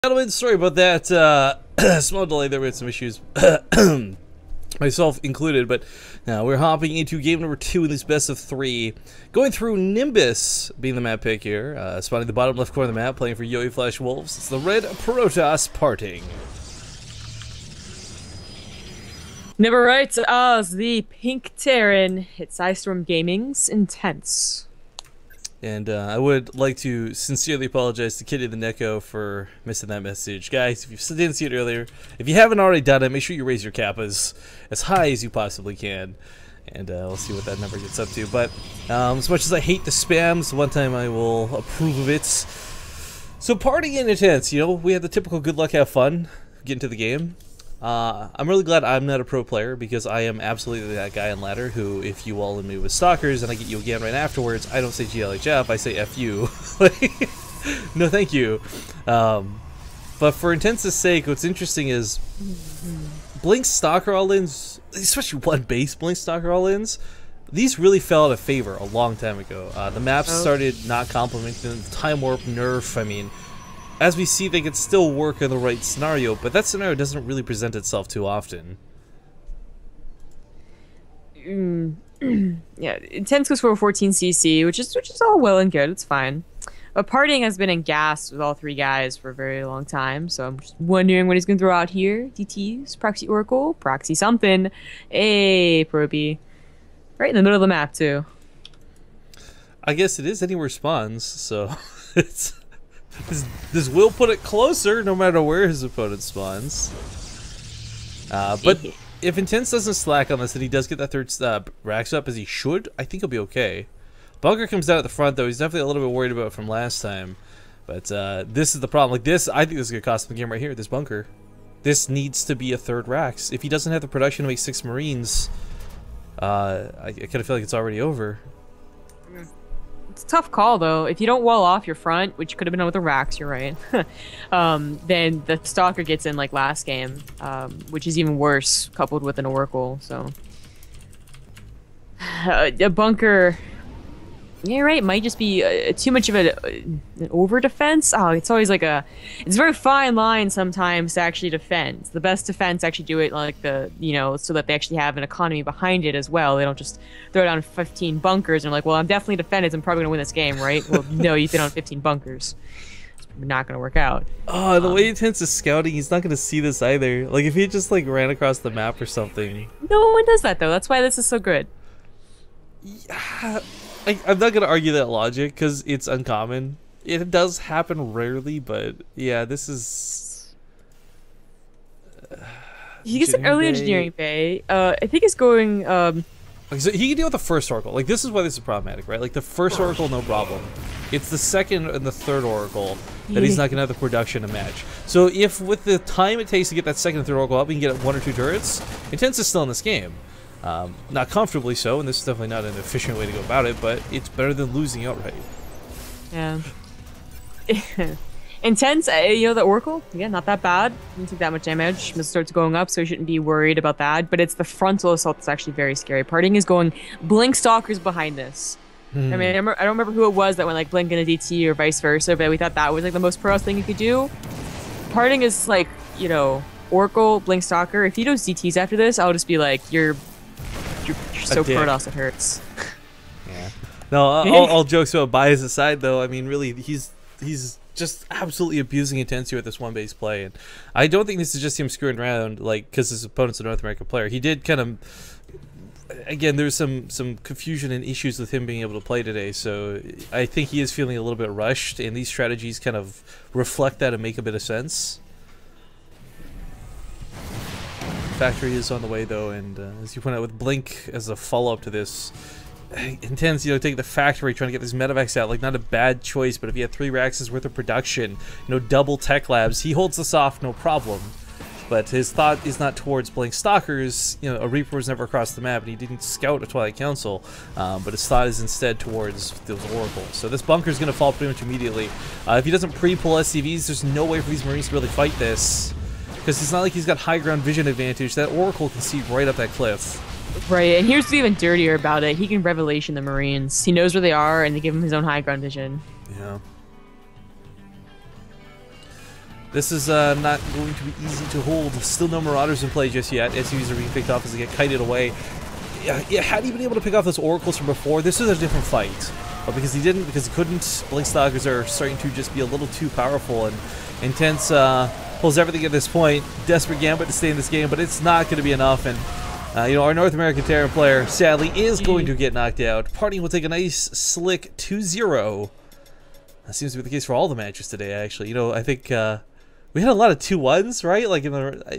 Gentlemen, sorry about that small delay there. We had some issues, myself included, but now we're hopping into game number 2 in this best of 3. Going through Nimbus being the map pick here, spotting the bottom left corner of the map, playing for Yo-Yo Flash Wolves. It's the red Protoss PartinG. Never writes as the Pink Terran. It's Ice Storm Gaming's Intense. And I would like to sincerely apologize to Kitty the Neko for missing that message. Guys, if you didn't see it earlier, if you haven't already done it, make sure you raise your kappas as high as you possibly can. And we'll see what that number gets up to. But as much as I hate the spams, one time I will approve of it. So PartinG and Intense, you know, we had the typical good luck, have fun, get into the game. I'm really glad I'm not a pro player, because I am absolutely that guy on ladder who, if you all in me with stalkers and I get you again right afterwards, I don't say GLHF, I say F you. No thank you. But for Intense's sake, what's interesting is Blink Stalker all-ins, especially one base Blink Stalker all-ins, these really fell out of favor a long time ago. The maps started not complementing the time warp nerf. I mean, as we see, they could still work in the right scenario, but that scenario doesn't really present itself too often. Yeah, Intense goes for 14 CC, which is all well and good. It's fine. But PartinG has been in gas with all 3 guys for a very long time, so I'm just wondering what he's going to throw out here. DTs, Proxy Oracle, Proxy something. Hey, Proby. Right in the middle of the map, too. I guess it is anywhere spawns, so it's... This will put it closer no matter where his opponent spawns. But if Intense doesn't slack on this and he does get that third racks up as he should, I think he'll be okay. Bunker comes down at the front though. He's definitely a little bit worried about it from last time. But this is the problem. Like this, I think this is going to cost him the game right here, this bunker. This needs to be a third racks. If he doesn't have the production to make 6 Marines, I kind of feel like it's already over. It's a tough call, though. If you don't wall off your front, which could have been done with the racks, you're right, then the Stalker gets in like last game, which is even worse, coupled with an Oracle, so... a bunker... Yeah, you're right, might just be too much of an over-defense. Oh, it's always like a... It's a very fine line sometimes to actually defend. The best defense actually do it like the, you know, so that they actually have an economy behind it as well. They don't just throw down 15 bunkers and are like, well, I'm definitely defended, so I'm probably going to win this game, right? Well, no, you throw down 15 bunkers. It's not going to work out. Oh, the way Intense is scouting, he's not going to see this either. Like, if he just, like, ran across the map or something. No one does that, though. That's why this is so good. Yeah... I'm not going to argue that logic, because it's uncommon. It does happen rarely, but yeah, this is... He gets an early engineering bay. I think he's going... So he can deal with the first Oracle. Like, this is why this is problematic, right? Like, the first Oracle, no problem. It's the second and the third Oracle that he's not going to have the production to match. So if, with the time it takes to get that second and third Oracle up, he can get 1 or 2 turrets, Intense is still in this game. Not comfortably so, and this is definitely not an efficient way to go about it, but it's better than losing outright. Yeah. Intense, you know, the Oracle, yeah, not that bad. Didn't take that much damage. It starts going up, so you shouldn't be worried about that. But it's the frontal assault that's actually very scary. PartinG is going Blink Stalkers behind this. I mean, I don't remember who it was that went like Blink and a DT or vice versa, but we thought that was like the most pro thing you could do. PartinG is like, you know, Oracle, Blink Stalker. If he does DTs after this, I'll just be like, you're so Protoss it hurts. Yeah. No, all jokes about bias aside, though, I mean, really, he's just absolutely abusing Intense here with this one base play, and I don't think this is just him screwing around, like, because his opponent's a North American player. He did kind of, again, there's some confusion and issues with him being able to play today, so I think he is feeling a little bit rushed, and these strategies kind of reflect that and make a bit of sense. Factory is on the way though, and as you point out with Blink as a follow-up to this, Intense, you know, taking the factory, trying to get these medevacs out, like not a bad choice, but if he had 3 racks worth of production, you know, double tech labs, he holds this off no problem. But his thought is not towards Blink Stalkers. You know, a Reaper was never across the map, and he didn't scout a Twilight Council, but his thought is instead towards those Oracles. So this bunker is going to fall pretty much immediately. If he doesn't pre-pull SCVs, there's no way for these Marines to really fight this. Because it's not like he's got high ground vision advantage. That Oracle can see right up that cliff. Right, and here's what's even dirtier about it. He can Revelation the Marines. He knows where they are, and they give him his own high ground vision. Yeah. This is not going to be easy to hold. Still no Marauders in play just yet. SUVs are being picked off as they get kited away. Yeah, had he been able to pick off those Oracles from before, this was a different fight. But because he didn't, because he couldn't, Blink Stalkers are starting to just be a little too powerful, and Intense pulls everything at this point. Desperate gambit to stay in this game, but it's not going to be enough, and you know, our North American Terran player, sadly, is going to get knocked out. PartinG will take a nice, slick 2-0. That seems to be the case for all the matches today, actually. You know, I think we had a lot of 2-1s, right? Like in the